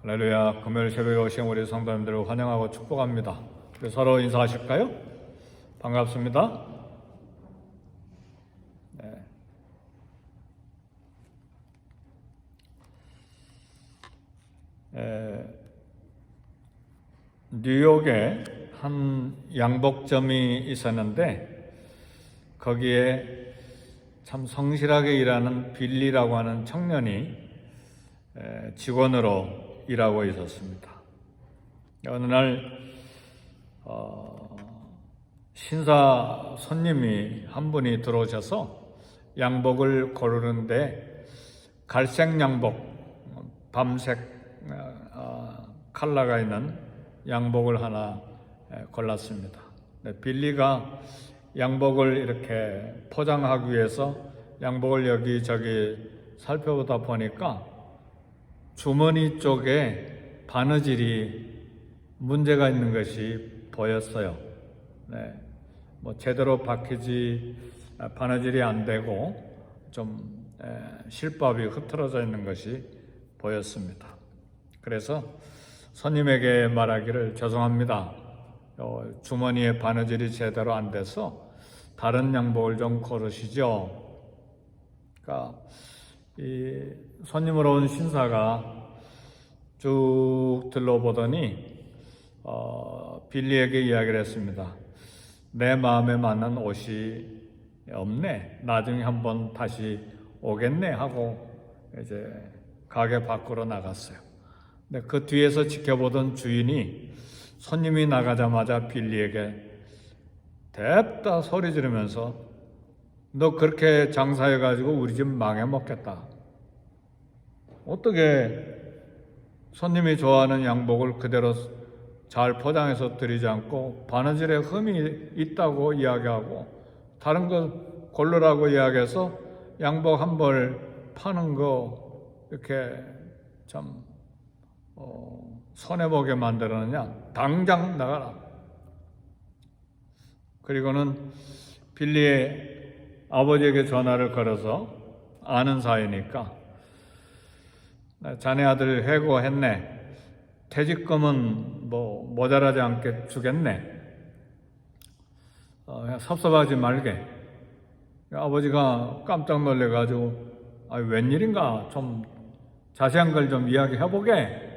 할렐루야. 금요일 새벽에 오신 우리 성도님들을 환영하고 축복합니다. 우리 서로 인사하실까요? 반갑습니다. 뉴욕에 한 양복점이 있었는데 거기에 참 성실하게 일하는 빌리라고 하는 청년이 직원으로 일하고 있었습니다. 어느 날 신사 손님이 한 분이 들어오셔서 양복을 고르는데 갈색 양복, 밤색 컬러가 있는 양복을 하나 골랐습니다. 빌리가 양복을 이렇게 포장하기 위해서 양복을 여기저기 살펴보다 보니까 주머니 쪽에 바느질이 문제가 있는 것이 보였어요. 제대로 바느질이 안 되고 좀 실밥이 흐트러져 있는 것이 보였습니다. 그래서 손님에게 말하기를 죄송합니다. 주머니에 바느질이 제대로 안 돼서 다른 양복을 좀 고르시죠. 그러니까 이 손님으로 온 신사가 쭉 둘러보더니 빌리에게 이야기를 했습니다. 내 마음에 맞는 옷이 없네. 나중에 한번 다시 오겠네 하고 이제 가게 밖으로 나갔어요. 근데 그 뒤에서 지켜보던 주인이 손님이 나가자마자 빌리에게 뎁다 소리 지르면서 너 그렇게 장사해가지고 우리 집 망해먹겠다. 어떻게 손님이 좋아하는 양복을 그대로 잘 포장해서 드리지 않고 바느질에 흠이 있다고 이야기하고 다른 거 고르라고 이야기해서 양복 한 벌 파는 거 이렇게 참 손해보게 만들었느냐. 당장 나가라. 그리고는 빌리의 아버지에게 전화를 걸어서 아는 사이니까 자네 아들 해고했네. 퇴직금은 모자라지 않게 주겠네. 섭섭하지 말게. 아버지가 깜짝 놀래가지고 웬일인가 좀 자세한 걸 좀 이야기해보게.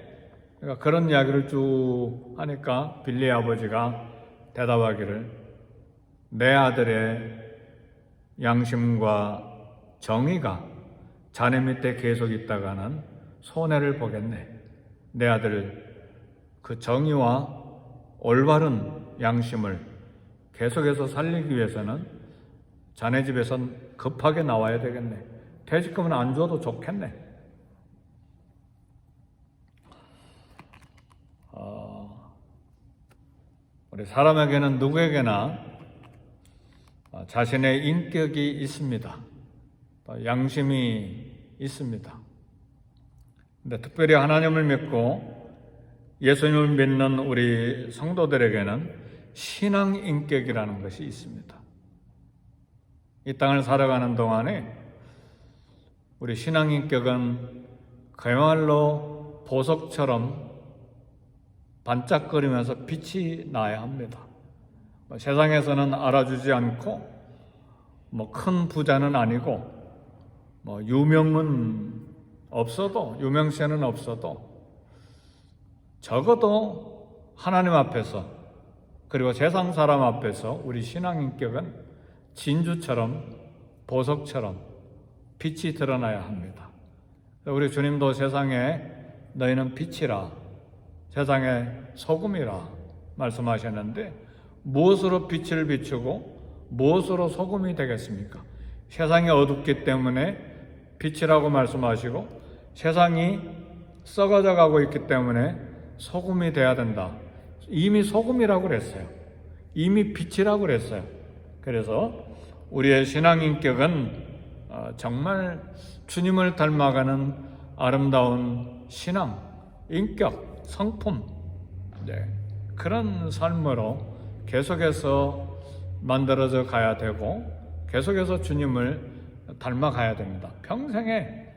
그러니까 그런 이야기를 쭉 하니까 빌리의 아버지가 대답하기를 내 아들의 양심과 정의가 자네 밑에 계속 있다가는 손해를 보겠네. 내 아들 그 정의와 올바른 양심을 계속해서 살리기 위해서는 자네 집에선 급하게 나와야 되겠네. 퇴직금은 안 줘도 좋겠네. 우리 사람에게는 누구에게나 자신의 인격이 있습니다. 양심이 있습니다. 근데 특별히 하나님을 믿고 예수님을 믿는 우리 성도들에게는 신앙 인격이라는 것이 있습니다. 이 땅을 살아가는 동안에 우리 신앙 인격은 그야말로 보석처럼 반짝거리면서 빛이 나야 합니다. 세상에서는 알아주지 않고 큰 부자는 아니고 유명은 없어도 유명세는 없어도 적어도 하나님 앞에서 그리고 세상 사람 앞에서 우리 신앙 인격은 진주처럼 보석처럼 빛이 드러나야 합니다. 우리 주님도 세상에 너희는 빛이라 세상의 소금이라 말씀하셨는데 무엇으로 빛을 비추고 무엇으로 소금이 되겠습니까? 세상이 어둡기 때문에 빛이라고 말씀하시고 세상이 썩어져 가고 있기 때문에 소금이 돼야 된다. 이미 소금이라고 그랬어요. 이미 빛이라고 그랬어요. 그래서 우리의 신앙 인격은 정말 주님을 닮아가는 아름다운 신앙, 인격, 성품, 그런 삶으로 계속해서 만들어져 가야 되고 계속해서 주님을 닮아가야 됩니다. 평생에.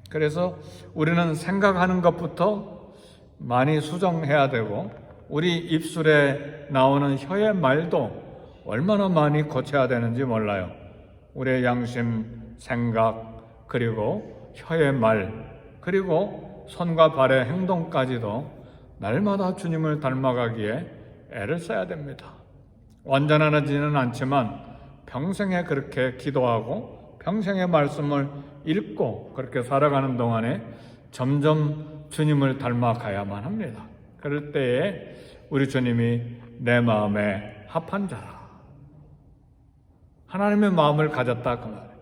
그래서 우리는 생각하는 것부터 많이 수정해야 되고 우리 입술에 나오는 혀의 말도 얼마나 많이 고쳐야 되는지 몰라요. 우리의 양심, 생각, 그리고 혀의 말, 그리고 손과 발의 행동까지도 날마다 주님을 닮아가기에 애를 써야 됩니다. 완전하지는 않지만 평생에 그렇게 기도하고 평생의 말씀을 읽고 그렇게 살아가는 동안에 점점 주님을 닮아가야만 합니다. 그럴 때에 우리 주님이 내 마음에 합한 자라, 하나님의 마음을 가졌다 그 말이에요.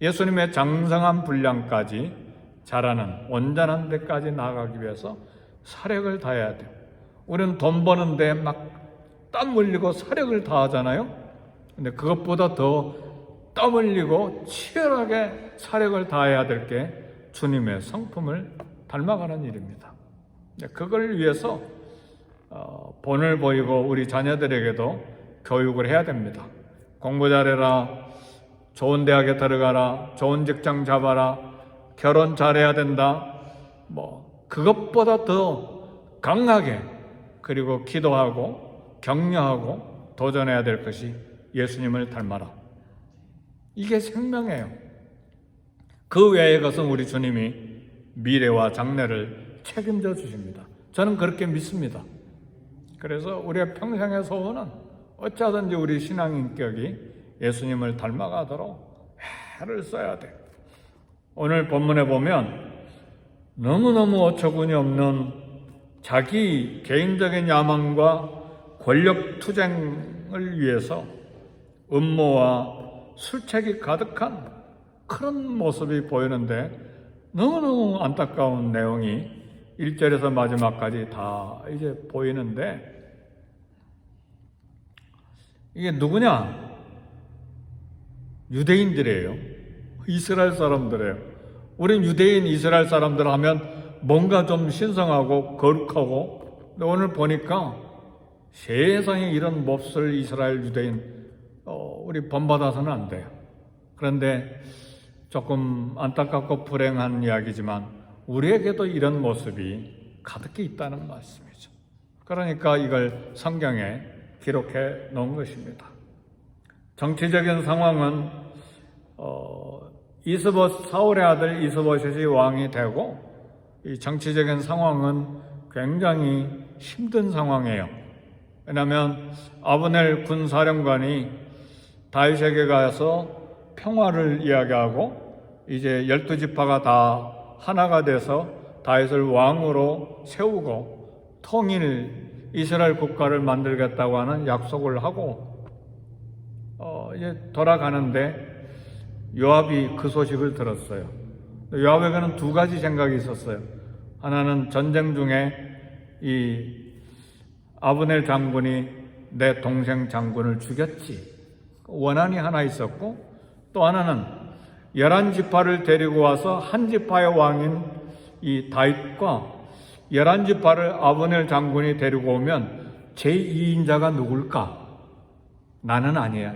예수님의 장성한 분량까지 자라는 온전한 데까지 나아가기 위해서 사력을 다해야 돼요. 우리는 돈 버는데 막 땀 흘리고 사력을 다하잖아요. 근데 그것보다 더 땀 흘리고 치열하게 사력을 다해야 될 게 주님의 성품을 닮아가는 일입니다. 그걸 위해서 본을 보이고 우리 자녀들에게도 교육을 해야 됩니다. 공부 잘해라, 좋은 대학에 들어가라, 좋은 직장 잡아라, 결혼 잘해야 된다. 그것보다 더 강하게 그리고 기도하고 격려하고 도전해야 될 것이 예수님을 닮아라. 이게 생명이에요. 그 외의 것은 우리 주님이 미래와 장래를 책임져 주십니다. 저는 그렇게 믿습니다. 그래서 우리의 평생의 소원은 어쩌든지 우리 신앙 인격이 예수님을 닮아가도록 애를 써야 돼요. 오늘 본문에 보면 너무너무 어처구니 없는 자기 개인적인 야망과 권력 투쟁을 위해서 음모와 술책이 가득한 그런 모습이 보이는데 너무너무 안타까운 내용이 1절에서 마지막까지 다 이제 보이는데 이게 누구냐? 유대인들이에요. 이스라엘 사람들이에요. 우린 유대인 이스라엘 사람들 하면 뭔가 좀 신성하고 거룩하고, 근데 오늘 보니까 세상에 이런 몹쓸 이스라엘 유대인 우리 본받아서는 안 돼요. 그런데 조금 안타깝고 불행한 이야기지만 우리에게도 이런 모습이 가득히 있다는 말씀이죠. 그러니까 이걸 성경에 기록해 놓은 것입니다. 정치적인 상황은 사울의 아들 이스보셋이 왕이 되고 이 정치적인 상황은 굉장히 힘든 상황이에요. 왜냐하면 아브넬 군사령관이 다윗에게 가서 평화를 이야기하고 이제 12지파가 다 하나가 돼서 다윗을 왕으로 세우고 통일 이스라엘 국가를 만들겠다고 하는 약속을 하고 이제 돌아가는데 요압이 그 소식을 들었어요. 요압에게는 두 가지 생각이 있었어요. 하나는 전쟁 중에 이 아브넬 장군이 내 동생 장군을 죽였지, 원한이 하나 있었고, 또 하나는 11지파를 데리고 와서 한 지파의 왕인 이 다윗과 11지파를 아브넬 장군이 데리고 오면 제2인자가 누굴까? 나는 아니야.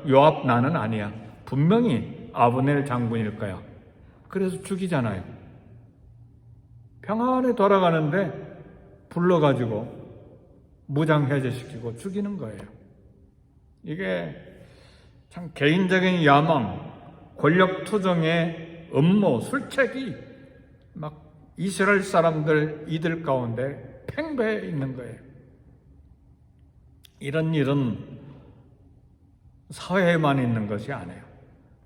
요압 나는 아니야. 분명히 아브넬 장군일 거야. 그래서 죽이잖아요. 평안히 돌아가는데 불러가지고 무장해제시키고 죽이는 거예요. 이게 참 개인적인 야망, 권력 투정의 음모, 술책이 막 이스라엘 사람들 이들 가운데 팽배해 있는 거예요. 이런 일은 사회에만 있는 것이 아니에요.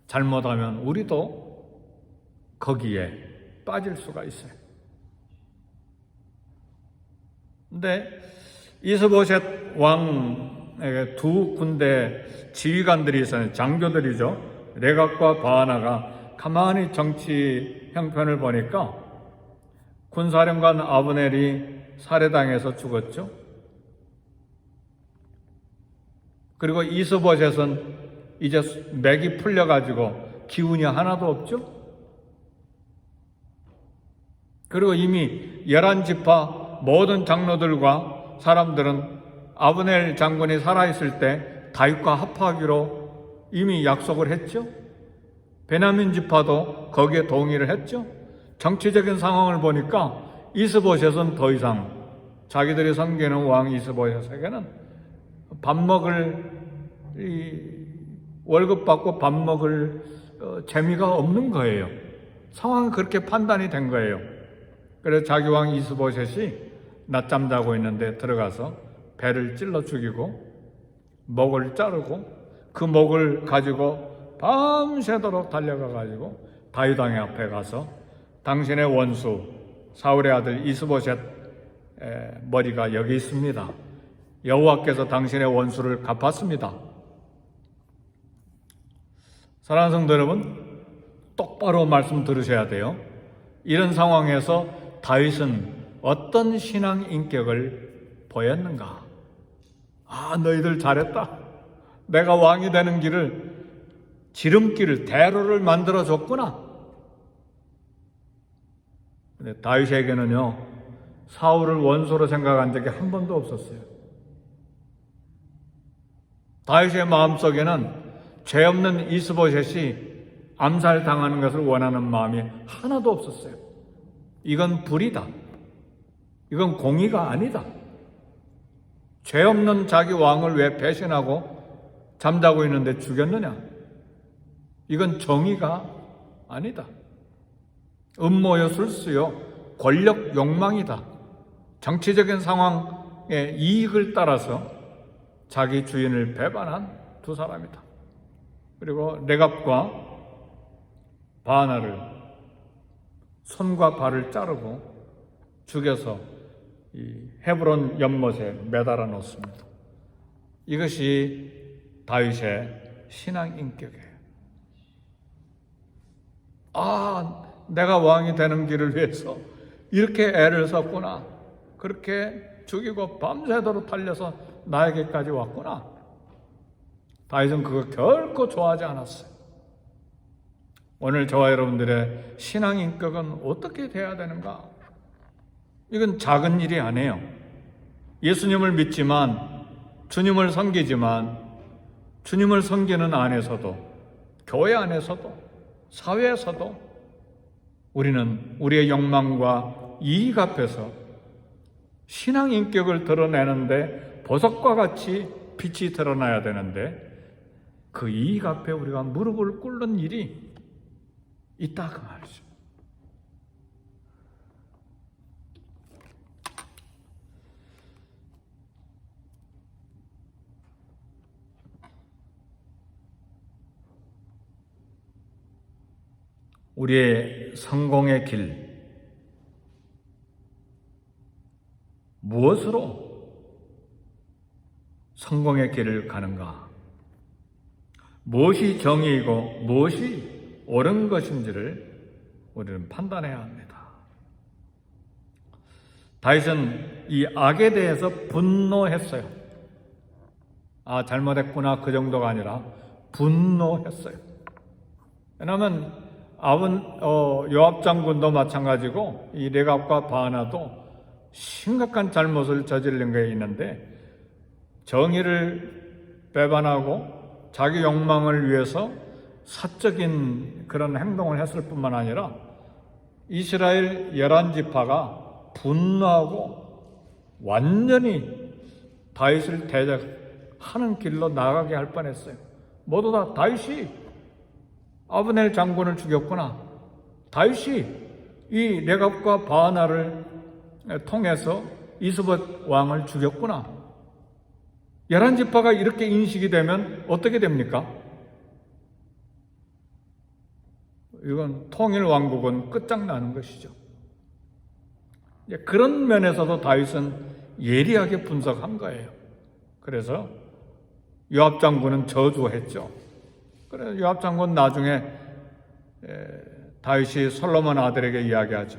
잘못하면 우리도 거기에 빠질 수가 있어요. 근데 이스보셋 왕에게 두 군대 지휘관들이 있어요. 장교들이죠. 레갑과 바하나가 가만히 정치 형편을 보니까 군사령관 아브넬이 살해당해서 죽었죠. 그리고 이스보셋은 이제 맥이 풀려가지고 기운이 하나도 없죠. 그리고 이미 11지파 모든 장로들과 사람들은 아브넬 장군이 살아있을 때 다윗과 합하기로 이미 약속을 했죠. 베냐민 지파도 거기에 동의를 했죠. 정치적인 상황을 보니까 이스보셋은 더 이상 자기들이 섬기는 왕 이스보셋에게는 밥 먹을 월급 받고 밥 먹을 재미가 없는 거예요. 상황이 그렇게 판단이 된 거예요. 그래서 자기 왕 이스보셋이 낮잠 자고 있는데 들어가서 배를 찔러 죽이고 목을 자르고 그 목을 가지고 밤새도록 달려가 가지고 다윗 왕의 앞에 가서 당신의 원수 사울의 아들 이스보셋 머리가 여기 있습니다. 여호와께서 당신의 원수를 갚았습니다. 사랑하는 성도 여러분, 똑바로 말씀 들으셔야 돼요. 이런 상황에서 다윗은 어떤 신앙 인격을 보였는가? 너희들 잘했다. 내가 왕이 되는 길을, 지름길을, 대로를 만들어줬구나. 근데 다윗에게는요, 사울을 원수로 생각한 적이 한 번도 없었어요. 다윗의 마음속에는 죄 없는 이스보셋이 암살당하는 것을 원하는 마음이 하나도 없었어요. 이건 불이다. 이건 공의가 아니다. 죄 없는 자기 왕을 왜 배신하고 잠자고 있는데 죽였느냐? 이건 정의가 아니다. 음모요, 술수요, 권력 욕망이다. 정치적인 상황의 이익을 따라서 자기 주인을 배반한 두 사람이다. 그리고 레갑과 바나를 손과 발을 자르고 죽여서 이 헤브론 연못에 매달아 놓습니다. 이것이 다윗의 신앙 인격이에요. 내가 왕이 되는 길을 위해서 이렇게 애를 썼구나. 그렇게 죽이고 밤새도록 달려서 나에게까지 왔구나. 다윗은 그거 결코 좋아하지 않았어요. 오늘 저와 여러분들의 신앙 인격은 어떻게 돼야 되는가? 이건 작은 일이 아니에요. 예수님을 믿지만, 주님을 섬기지만, 주님을 섬기는 안에서도, 교회 안에서도, 사회에서도 우리는 우리의 욕망과 이익 앞에서 신앙 인격을 드러내는데 보석과 같이 빛이 드러나야 되는데 그 이익 앞에 우리가 무릎을 꿇는 일이 있다 그 말이죠. 우리의 성공의 길, 무엇으로 성공의 길을 가는가? 무엇이 정의이고 무엇이 옳은 것인지를 우리는 판단해야 합니다. 다윗은 이 악에 대해서 분노했어요. 잘못했구나 그 정도가 아니라 분노했어요. 왜냐하면 요압 장군도 마찬가지고 이 레갑과 바나도 심각한 잘못을 저지른 게 있는데 정의를 배반하고 자기 욕망을 위해서 사적인 그런 행동을 했을 뿐만 아니라 이스라엘 11지파가 분노하고 완전히 다윗을 대적하는 길로 나가게 할 뻔했어요. 모두 다 다윗이 아브넬 장군을 죽였구나. 다윗이 이 레갑과 바나를 통해서 이스봇 왕을 죽였구나. 11지파가 이렇게 인식이 되면 어떻게 됩니까? 이건 통일 왕국은 끝장나는 것이죠. 그런 면에서도 다윗은 예리하게 분석한 거예요. 그래서 요압 장군은 저주했죠. 그래서 요압 장군 나중에 다윗이 솔로몬 아들에게 이야기하죠.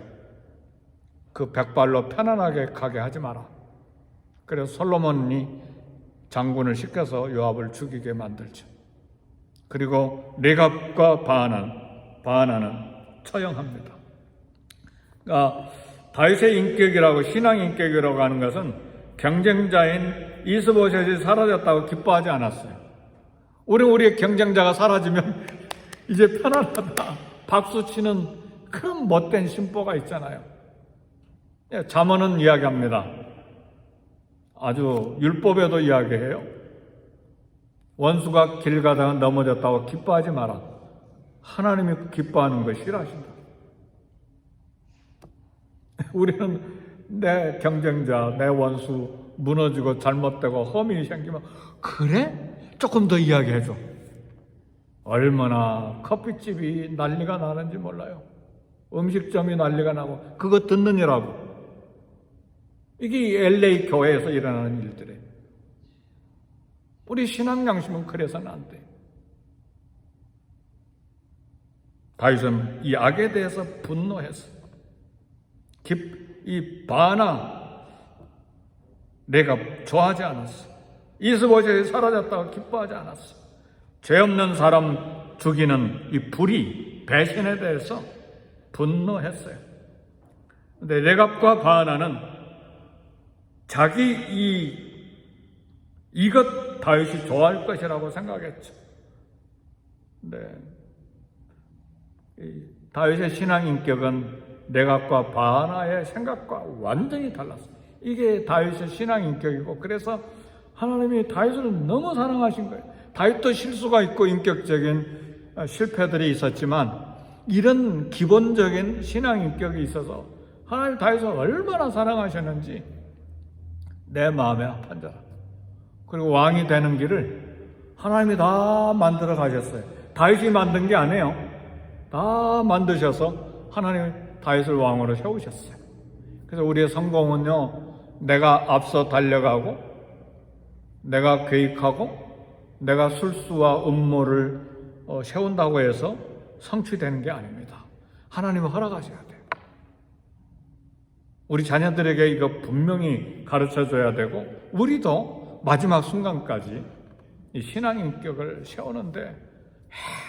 그 백발로 편안하게 가게 하지 마라. 그래서 솔로몬이 장군을 시켜서 요압을 죽이게 만들죠. 그리고 레갑과 바나는 처형합니다. 그러니까 다윗의 인격이라고 신앙 인격이라고 하는 것은 경쟁자인 이스보셋이 사라졌다고 기뻐하지 않았어요. 우리의 경쟁자가 사라지면 이제 편안하다 박수치는 그런 못된 심보가 있잖아요. 잠언은 이야기합니다. 아주 율법에도 이야기해요. 원수가 길 가다가 넘어졌다고 기뻐하지 마라. 하나님이 기뻐하는 걸 싫어하신다. 우리는 내 경쟁자, 내 원수 무너지고 잘못되고 험이 생기면 그래? 조금 더 이야기해줘. 얼마나 커피집이 난리가 나는지 몰라요. 음식점이 난리가 나고 그거 듣느니라고. 이게 LA 교회에서 일어나는 일들이에요. 우리 신앙 양심은 그래서는 안 돼. 다윗은 이 악에 대해서 분노했어. 이 바나 내가 좋아하지 않았어. 이스보셋이 사라졌다고 기뻐하지 않았어. 죄 없는 사람 죽이는 이 불의, 배신에 대해서 분노했어요. 근데 레갑과 바나는 자기 이것 다윗이 좋아할 것이라고 생각했죠. 네. 다윗의 신앙 인격은 레갑과 바나의 생각과 완전히 달랐어요. 이게 다윗의 신앙 인격이고, 그래서 하나님이 다윗을 너무 사랑하신 거예요. 다윗도 실수가 있고 인격적인 실패들이 있었지만 이런 기본적인 신앙 인격이 있어서 하나님 다윗을 얼마나 사랑하셨는지 내 마음에 아픈 자라. 그리고 왕이 되는 길을 하나님이 다 만들어 가셨어요. 다윗이 만든 게 아니에요. 다 만드셔서 하나님이 다윗을 왕으로 세우셨어요. 그래서 우리의 성공은요, 내가 앞서 달려가고 내가 계획하고 내가 술수와 음모를 세운다고 해서 성취되는 게 아닙니다. 하나님은 허락하셔야 돼요. 우리 자녀들에게 이거 분명히 가르쳐줘야 되고, 우리도 마지막 순간까지 이 신앙 인격을 세우는데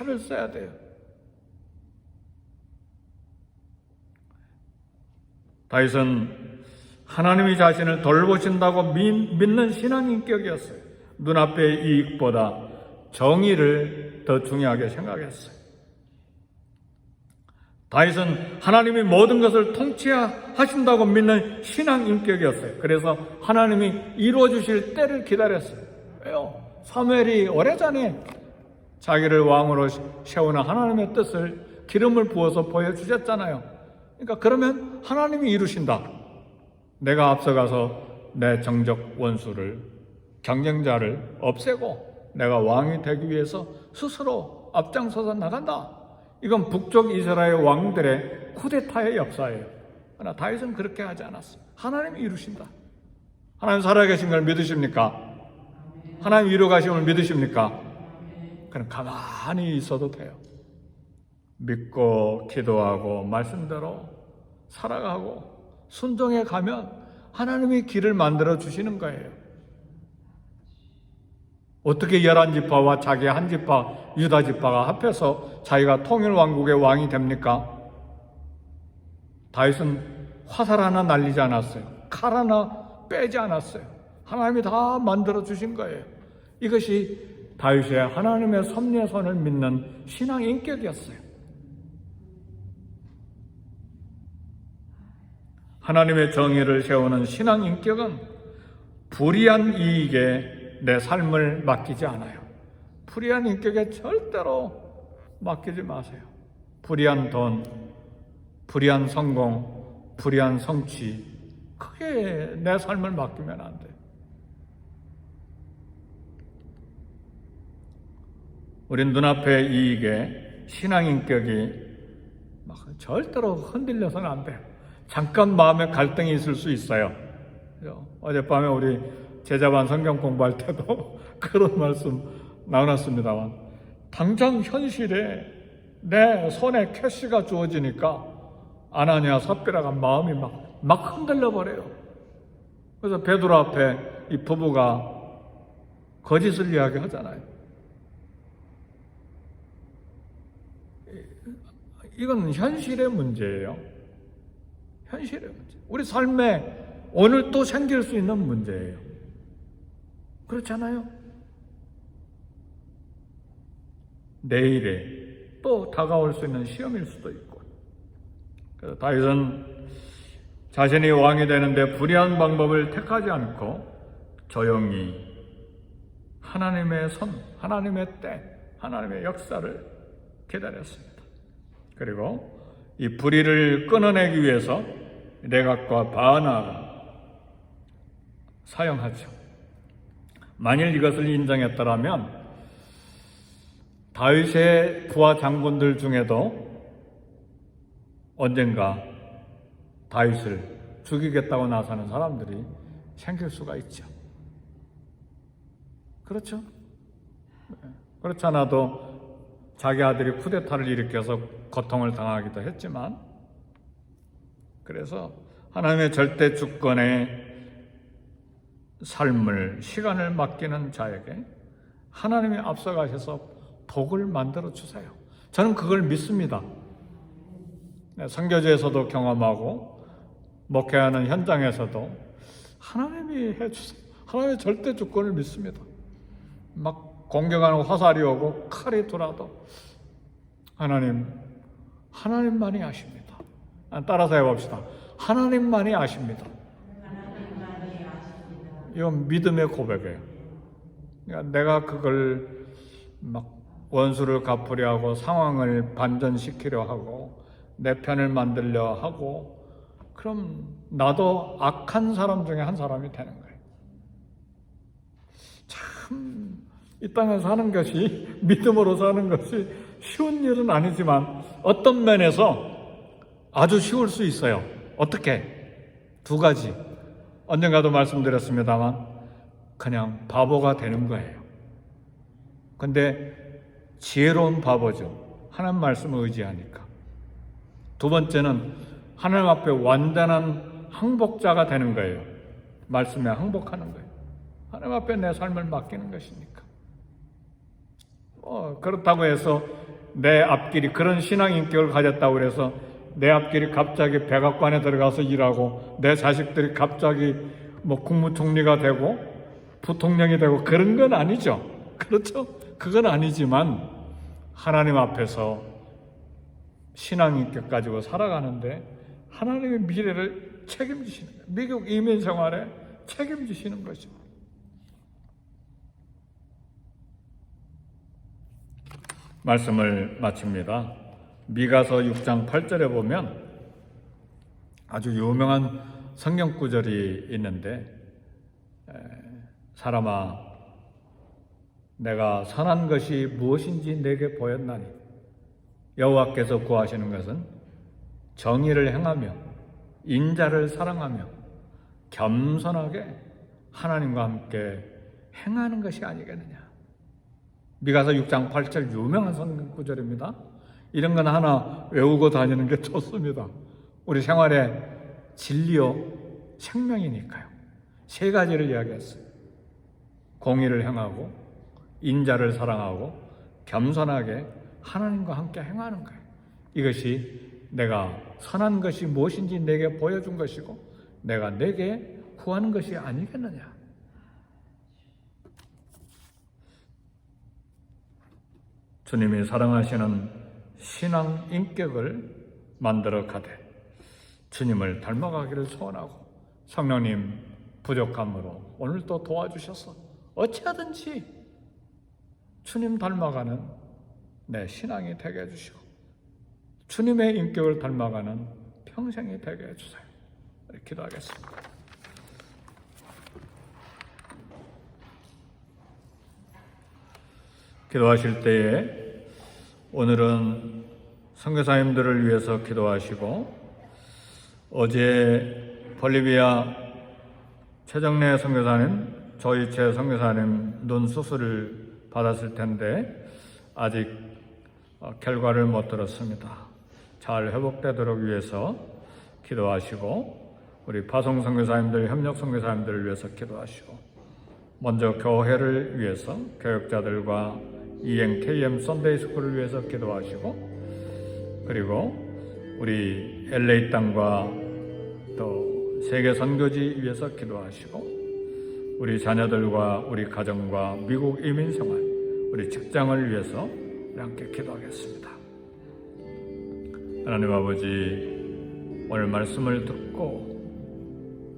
애를 써야 돼요. 다윗은 하나님이 자신을 돌보신다고 믿는 신앙 인격이었어요. 눈앞의 이익보다 정의를 더 중요하게 생각했어요. 다윗은 하나님이 모든 것을 통치하신다고 믿는 신앙 인격이었어요. 그래서 하나님이 이루어 주실 때를 기다렸어요. 왜요? 사무엘이 오래전에 자기를 왕으로 세우는 하나님의 뜻을 기름을 부어서 보여주셨잖아요. 그러니까 그러면 하나님이 이루신다. 내가 앞서가서 내 정적 원수를, 경쟁자를 없애고 내가 왕이 되기 위해서 스스로 앞장서서 나간다. 이건 북쪽 이스라엘 왕들의 쿠데타의 역사예요. 그러나 다윗은 그렇게 하지 않았어. 하나님이 이루신다. 하나님 살아계신 걸 믿으십니까? 하나님 이루 가심을 믿으십니까? 그럼 가만히 있어도 돼요. 믿고 기도하고 말씀대로 살아가고 순종해 가면 하나님이 길을 만들어 주시는 거예요. 어떻게 11지파와 자기 한 지파 유다 지파가 합해서 자기가 통일 왕국의 왕이 됩니까? 다윗은 화살 하나 날리지 않았어요. 칼 하나 빼지 않았어요. 하나님이 다 만들어 주신 거예요. 이것이 다윗의 하나님의 섭리의 손을 믿는 신앙 인격이었어요. 하나님의 정의를 세우는 신앙 인격은 불의한 이익에 내 삶을 맡기지 않아요. 불의한 인격에 절대로 맡기지 마세요. 불의한 돈, 불의한 성공, 불의한 성취, 그게 내 삶을 맡기면 안 돼요. 우린 눈앞의 이익에 신앙 인격이 절대로 흔들려서는 안 돼요. 잠깐 마음에 갈등이 있을 수 있어요. 어젯밤에 우리 제자반 성경 공부할 때도 그런 말씀 나눴습니다만, 당장 현실에 내 손에 캐시가 주어지니까 아나니아 삽비라가 마음이 막 흔들려 버려요. 그래서 베드로 앞에 이 부부가 거짓을 이야기하잖아요. 이건 현실의 문제예요. 현실의 문제. 우리 삶에 오늘 또 생길 수 있는 문제예요. 그렇잖아요? 내일에 또 다가올 수 있는 시험일 수도 있고. 그래서 다윗은 자신이 왕이 되는데 불의한 방법을 택하지 않고 조용히 하나님의 손, 하나님의 때, 하나님의 역사를 기다렸습니다. 그리고 이 불의를 끊어내기 위해서 레갑과 바나를 사용하죠. 만일 이것을 인정했더라면 다윗의 부하 장군들 중에도 언젠가 다윗을 죽이겠다고 나서는 사람들이 생길 수가 있죠. 그렇죠? 그렇지 않아도 자기 아들이 쿠데타를 일으켜서 고통을 당하기도 했지만, 그래서 하나님의 절대 주권의 삶을, 시간을 맡기는 자에게 하나님이 앞서가셔서 복을 만들어 주세요. 저는 그걸 믿습니다. 선교지에서도 경험하고 목회하는 현장에서도 하나님이 해주세요. 하나님의 절대 주권을 믿습니다. 막 공격하는 화살이 오고 칼이 돌아도 하나님만이 아십니다. 따라서 해봅시다. 하나님만이 아십니다. 이건 믿음의 고백이에요. 그러니까 내가 그걸 막 원수를 갚으려 하고 상황을 반전시키려 하고 내 편을 만들려 하고, 그럼 나도 악한 사람 중에 한 사람이 되는 거예요. 참 이 땅에 사는 것이, 믿음으로 사는 것이 쉬운 일은 아니지만 어떤 면에서 아주 쉬울 수 있어요. 어떻게? 두 가지. 언젠가도 말씀드렸습니다만 그냥 바보가 되는 거예요. 근데 지혜로운 바보죠. 하나님 말씀을 의지하니까. 두 번째는 하나님 앞에 완전한 항복자가 되는 거예요. 말씀에 항복하는 거예요. 하나님 앞에 내 삶을 맡기는 것이니까. 그렇다고 해서 내 앞길이, 그런 신앙 인격을 가졌다고 해서 내 앞길이 갑자기 백악관에 들어가서 일하고 내 자식들이 갑자기 국무총리가 되고 부통령이 되고 그런 건 아니죠. 그렇죠? 그건 아니지만 하나님 앞에서 신앙 인격 가지고 살아가는데 하나님의 미래를 책임지시는 거예요. 미국 이민 생활에 책임지시는 거죠. 말씀을 마칩니다. 미가서 6장 8절에 보면 아주 유명한 성경 구절이 있는데, 사람아 내가 선한 것이 무엇인지 내게 보였나니 여호와께서 구하시는 것은 정의를 행하며 인자를 사랑하며 겸손하게 하나님과 함께 행하는 것이 아니겠느냐. 미가서 6장 8절 유명한 성경 구절입니다. 이런 건 하나 외우고 다니는 게 좋습니다. 우리 생활의 진리요 생명이니까요. 세 가지를 이야기했어요. 공의를 행하고 인자를 사랑하고 겸손하게 하나님과 함께 행하는 거예요. 이것이 내가 선한 것이 무엇인지 내게 보여준 것이고 내가 내게 구하는 것이 아니겠느냐. 주님이 사랑하시는 신앙 인격을 만들어 가되 주님을 닮아가기를 소원하고, 성령님 부족함으로 오늘도 도와주셔서 어찌하든지 주님 닮아가는 내 신앙이 되게 해주시고 주님의 인격을 닮아가는 평생이 되게 해주세요. 기도하겠습니다. 기도하실 때에 오늘은 선교사님들을 위해서 기도하시고, 어제 볼리비아 최정래 선교사님, 조이채 선교사님 눈 수술을 받았을 텐데 아직 결과를 못 들었습니다. 잘 회복되도록 위해서 기도하시고, 우리 파송 선교사님들, 협력 선교사님들을 위해서 기도하시고, 먼저 교회를 위해서 교역자들과 ENKM 썬데이 스쿨을 위해서 기도하시고, 그리고 우리 LA 땅과 또 세계 선교지 위해서 기도하시고, 우리 자녀들과 우리 가정과 미국 이민 생활, 우리 직장을 위해서 우리 함께 기도하겠습니다. 하나님 아버지, 오늘 말씀을 듣고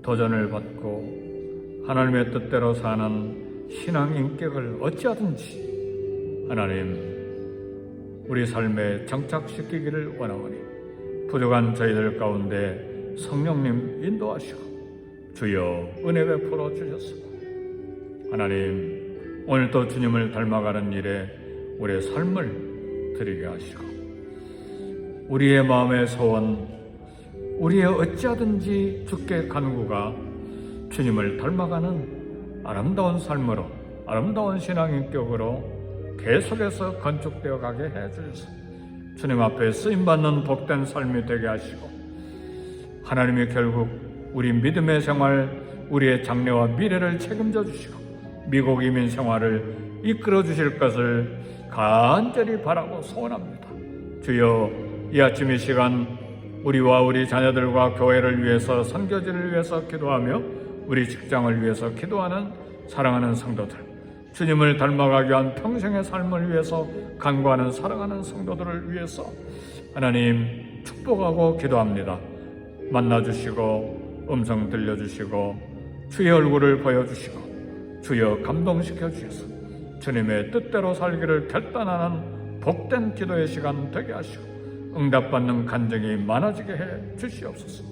도전을 받고 하나님의 뜻대로 사는 신앙 인격을 어찌하든지 하나님 우리 삶에 정착시키기를 원하오니 부족한 저희들 가운데 성령님 인도하시고 주여 은혜 베풀어 주셨습니다. 하나님 오늘도 주님을 닮아가는 일에 우리의 삶을 드리게 하시고 우리의 마음의 소원 우리의 어찌하든지 주께 간구가 주님을 닮아가는 아름다운 삶으로 아름다운 신앙인격으로 계속해서 건축되어 가게 해주셔서 주님 앞에 쓰임받는 복된 삶이 되게 하시고 하나님이 결국 우리 믿음의 생활 우리의 장래와 미래를 책임져 주시고 미국 이민 생활을 이끌어 주실 것을 간절히 바라고 소원합니다. 주여 이 아침 이 시간 우리와 우리 자녀들과 교회를 위해서 선교지를 위해서 기도하며 우리 직장을 위해서 기도하는 사랑하는 성도들 주님을 닮아가기 위한 평생의 삶을 위해서 간구하는 사랑하는 성도들을 위해서 하나님 축복하고 기도합니다. 만나주시고 음성 들려주시고 주의 얼굴을 보여주시고 주여 감동시켜 주셔서 주님의 뜻대로 살기를 결단하는 복된 기도의 시간 되게 하시고 응답받는 간증이 많아지게 해 주시옵소서.